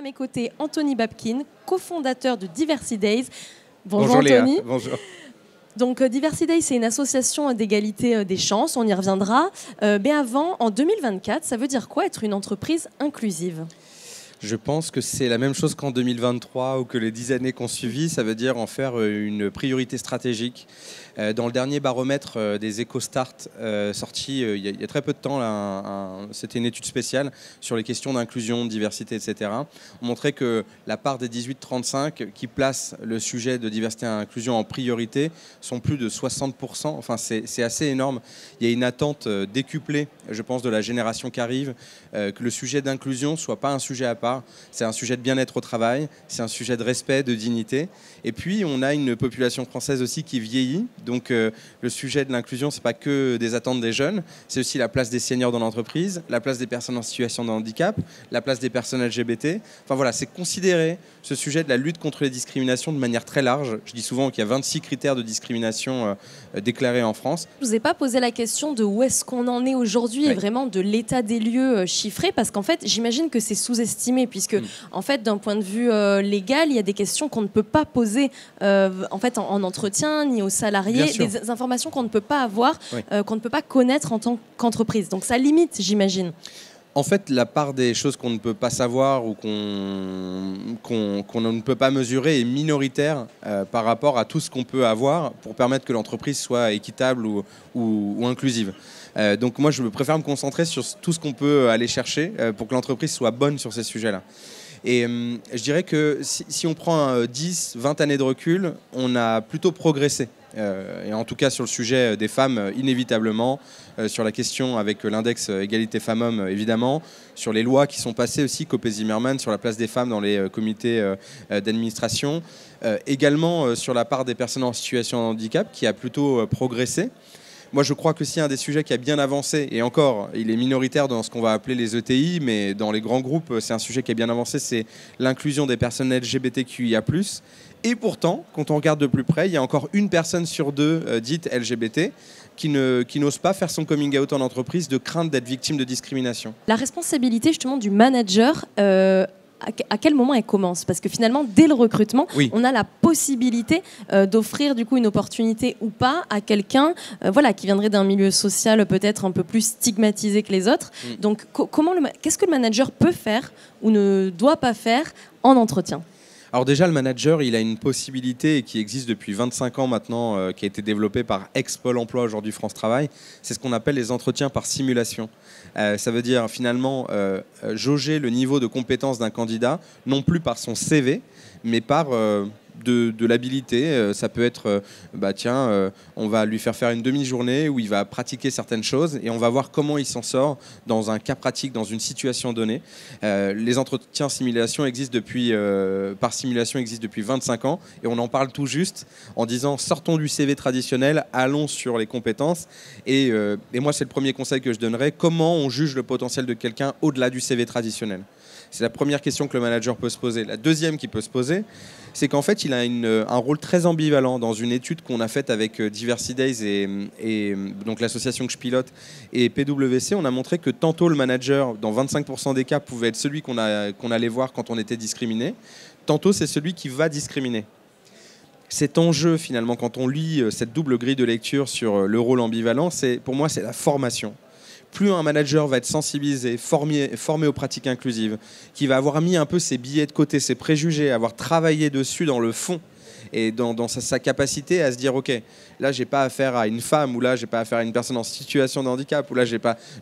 mes côtés Anthony Babkin, cofondateur de Diversity Days. Bonjour Anthony. Léa. Bonjour. Donc Diversity Days, c'est une association d'égalité des chances, on y reviendra. Mais avant, en 2024, ça veut dire quoi être une entreprise inclusive ? Je pense que c'est la même chose qu'en 2023 ou que les 10 années qu'on suivi. Ça veut dire en faire une priorité stratégique. Dans le dernier baromètre des EcoStart sorti il y a très peu de temps, c'était une étude spéciale sur les questions d'inclusion, de diversité, etc. On montrait que la part des 18-35 qui placent le sujet de diversité et inclusion en priorité sont plus de 60%. Enfin, c'est assez énorme. Il y a une attente décuplée, je pense, de la génération qui arrive, que le sujet d'inclusion ne soit pas un sujet à part. C'est un sujet de bien-être au travail, c'est un sujet de respect, de dignité. Et puis, on a une population française aussi qui vieillit. Donc, le sujet de l'inclusion, ce n'est pas que des attentes des jeunes, c'est aussi la place des seniors dans l'entreprise, la place des personnes en situation de handicap, la place des personnes LGBT. Enfin voilà, c'est considérer ce sujet de la lutte contre les discriminations de manière très large. Je dis souvent qu'il y a 26 critères de discrimination déclarés en France. Je ne vous ai pas posé la question de où est-ce qu'on en est aujourd'hui et vraiment de l'état des lieux chiffré, parce qu'en fait, j'imagine que c'est sous-estimé, puisque en fait, d'un point de vue légal, il y a des questions qu'on ne peut pas poser en fait, en entretien, ni aux salariés, des informations qu'on ne peut pas avoir, qu'on ne peut pas connaître en tant qu'entreprise. Donc ça limite, j'imagine. En fait, la part des choses qu'on ne peut pas savoir ou qu'on ne peut pas mesurer est minoritaire par rapport à tout ce qu'on peut avoir pour permettre que l'entreprise soit équitable ou inclusive. Donc moi, je préfère me concentrer sur tout ce qu'on peut aller chercher pour que l'entreprise soit bonne sur ces sujets-là. Et je dirais que si on prend 10, 20 années de recul, on a plutôt progressé. Et en tout cas sur le sujet des femmes, inévitablement, sur la question avec l'index égalité femmes-hommes, évidemment, sur les lois qui sont passées aussi, Copé-Zimmermann, sur la place des femmes dans les comités d'administration, également sur la part des personnes en situation de handicap, qui a plutôt progressé. Moi, je crois que s'il y a un des sujets qui a bien avancé, et encore, il est minoritaire dans ce qu'on va appeler les ETI, mais dans les grands groupes, c'est un sujet qui a bien avancé, c'est l'inclusion des personnes LGBTQIA+. Et pourtant, quand on regarde de plus près, il y a encore une personne sur deux dite LGBT qui n'ose pas faire son coming out en entreprise de crainte d'être victime de discrimination. La responsabilité justement du manager, à quel moment elle commence ? Parce que finalement, dès le recrutement, on a la possibilité d'offrir du coup une opportunité ou pas à quelqu'un qui viendrait d'un milieu social peut-être un peu plus stigmatisé que les autres. Donc, qu'est-ce que le manager peut faire ou ne doit pas faire en entretien ? Alors déjà, le manager, il a une possibilité qui existe depuis 25 ans maintenant, qui a été développée par ex-Pôle emploi, aujourd'hui France Travail. C'est ce qu'on appelle les entretiens par simulation. Ça veut dire finalement jauger le niveau de compétence d'un candidat, non plus par son CV, mais par de l'habilité. Ça peut être, on va lui faire une demi-journée où il va pratiquer certaines choses et on va voir comment il s'en sort dans un cas pratique, dans une situation donnée. Les entretiens par simulation existent depuis 25 ans et on en parle tout juste en disant sortons du CV traditionnel, allons sur les compétences. Et moi, c'est le premier conseil que je donnerais. Comment on juge le potentiel de quelqu'un au-delà du CV traditionnel ? C'est la première question que le manager peut se poser. La deuxième qu'il peut se poser, c'est qu'en fait, il a un rôle très ambivalent. Dans une étude qu'on a faite avec Diversity Days et donc l'association que je pilote et PwC, on a montré que tantôt le manager, dans 25% des cas, pouvait être celui qu'on allait voir quand on était discriminé, tantôt c'est celui qui va discriminer. Cet enjeu, finalement, quand on lit cette double grille de lecture sur le rôle ambivalent, pour moi, c'est la formation. Plus un manager va être sensibilisé, formé aux pratiques inclusives, qui va avoir mis un peu ses billets de côté, ses préjugés, avoir travaillé dessus dans le fond et dans sa capacité à se dire ok, là j'ai pas affaire à une femme ou là j'ai pas affaire à une personne en situation de handicap ou là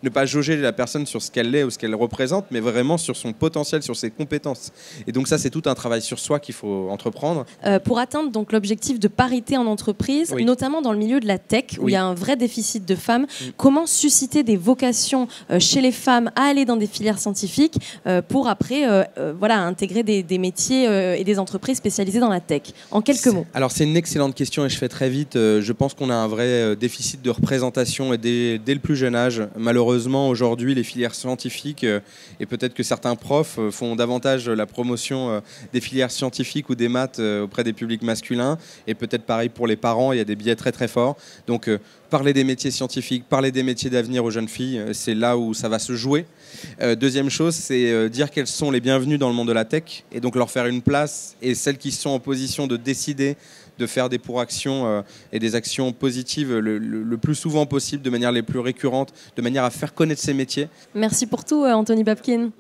ne pas jauger la personne sur ce qu'elle est ou ce qu'elle représente, mais vraiment sur son potentiel, sur ses compétences. Et donc ça, c'est tout un travail sur soi qu'il faut entreprendre. Pour atteindre donc l'objectif de parité en entreprise, notamment dans le milieu de la tech où il y a un vrai déficit de femmes, comment susciter des vocations chez les femmes à aller dans des filières scientifiques pour après intégrer des métiers et des entreprises spécialisées dans la tech. En en quelques mots. Alors c'est une excellente question et je fais très vite. Je pense qu'on a un vrai déficit de représentation et dès le plus jeune âge. Malheureusement, aujourd'hui, les filières scientifiques, et peut-être que certains profs font davantage la promotion des filières scientifiques ou des maths auprès des publics masculins. Et peut-être pareil pour les parents, il y a des biais très très forts. Donc parler des métiers scientifiques, parler des métiers d'avenir aux jeunes filles, c'est là où ça va se jouer. Deuxième chose, c'est dire qu'elles sont les bienvenues dans le monde de la tech et donc leur faire une place, et celles qui sont en position de décider de faire des pour-actions et des actions positives le plus souvent possible, de manière les plus récurrentes, de manière à faire connaître ces métiers. Merci pour tout, Anthony Babkin.